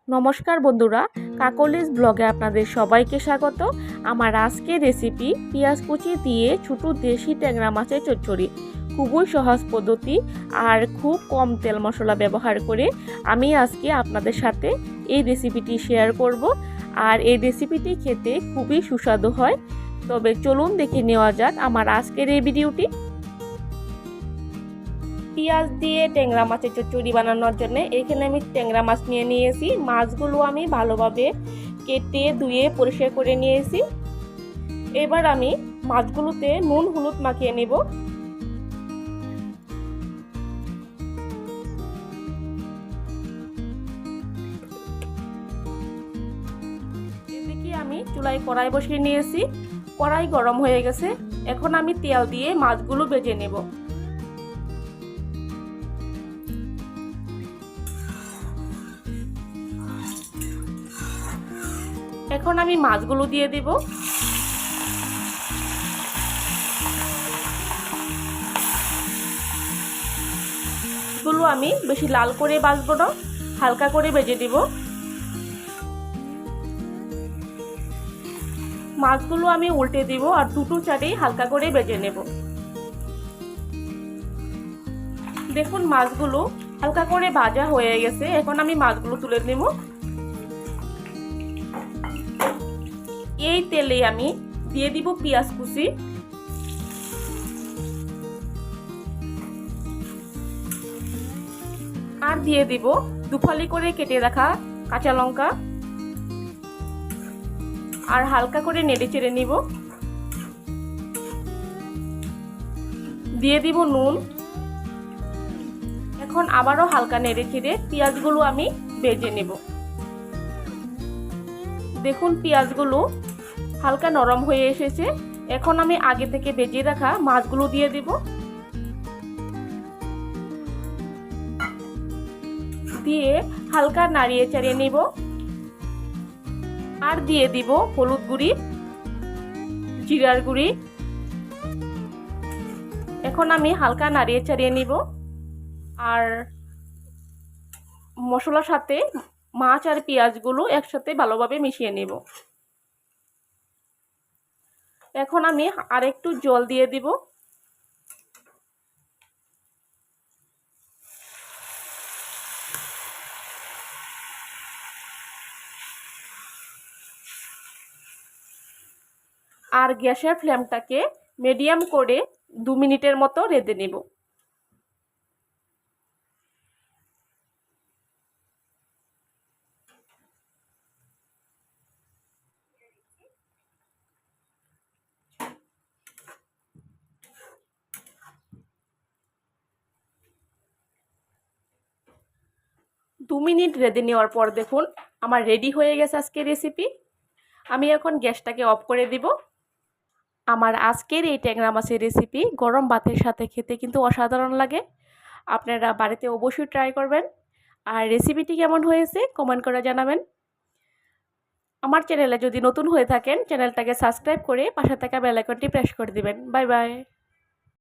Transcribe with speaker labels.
Speaker 1: নমস্কার বন্ধুরা, কাকলিস ব্লগে আপনাদের সবাইকে স্বাগত। আমার আজকের রেসিপি পেঁয়াজ কুচি দিয়ে ছোট দেশি ট্যাংরা মাছের চচ্চড়ি। খুবই সহজ পদ্ধতি আর খুব কম তেল মশলা ব্যবহার করে আমি আজকে আপনাদের সাথে এই রেসিপিটি শেয়ার করব। আর এই রেসিপিটি খেতে খুবই সুস্বাদু হয়। তবে চলুন দেখে নেওয়া যাক আমার আজকের এই ভিডিওটি। পেঁয়াজ দিয়ে ট্যাংরা মাছের চচ্চড়ি বানানোর জন্য এখানে আমি ট্যাংরা মাছ নিয়ে নিয়েছি। মাছগুলো আমি ভালোভাবে কেটে ধুয়ে পরিষ্কার করে নিয়েছি। এবার আমি মাছগুলোতে নুন হলুদ মাখিয়ে নেব। এদিকে আমি চুলায় কড়াই বসিয়ে নিয়েছি। কড়াই গরম হয়ে গেছে। এখন আমি তেল দিয়ে মাছগুলো ভেজে নেব। এখন আমি মাছগুলো দিয়ে দেব। এগুলো আমি বেশি লাল করে ভাজবো না, হালকা করে ভেজে দেব। মাছগুলো আমি উল্টে দেব আর দুটো চারেই হালকা করে ভেজে নেব। দেখুন মাছগুলো হালকা করে ভাজা হয়ে গেছে। এখন আমি মাছগুলো তুলে নেব। এই তেলে আমি দিয়ে দিব পেঁয়াজ কুচি, আর দিয়ে দিব দুফালি করে কেটে রাখা কাঁচা লঙ্কা, আর হালকা করে নেড়ে চেড়ে নিব। দিয়ে দিব নুন। এখন আবারও হালকা নেড়ে চেড়ে পেঁয়াজগুলো আমি ভেজে নেব। দেখুন পেঁয়াজগুলো হালকা নরম হয়ে এসেছে। এখন আমি আগে থেকে ভেজে রাখা মাছগুলো দিয়ে দিব। দিয়ে হালকা নাড়িয়ে চাড়িয়ে নিব। আর দিয়ে দিব হলুদ গুঁড়ি, জিরার গুঁড়ি। এখন আমি হালকা নাড়িয়ে চাড়িয়ে নিব। আর মশলার সাথে মাছ আর পেঁয়াজগুলো একসাথে ভালোভাবে মিশিয়ে নেব। এখন আমি আরেকটু জল দিয়ে দিব। আর গ্যাসের ফ্লেমটাকে মিডিয়াম করে 2 মিনিটের মতো রেঁধে নেব। দু মিনিট রেঁধে নেওয়ার পর দেখুন আমার রেডি হয়ে গেছে আজকের রেসিপি। আমি এখন গ্যাসটাকে অফ করে দিব। আমার আজকের এই ট্যাংরা মাছের রেসিপি গরম ভাতের সাথে খেতে কিন্তু অসাধারণ লাগে। আপনারা বাড়িতে অবশ্যই ট্রাই করবেন। আর রেসিপিটি কেমন হয়েছে কমেন্ট করে জানাবেন। আমার চ্যানেলে যদি নতুন হয়ে থাকেন চ্যানেলটাকে সাবস্ক্রাইব করে পাশে থাকা বেল আইকনটি প্রেস করে দিবেন। Bye bye.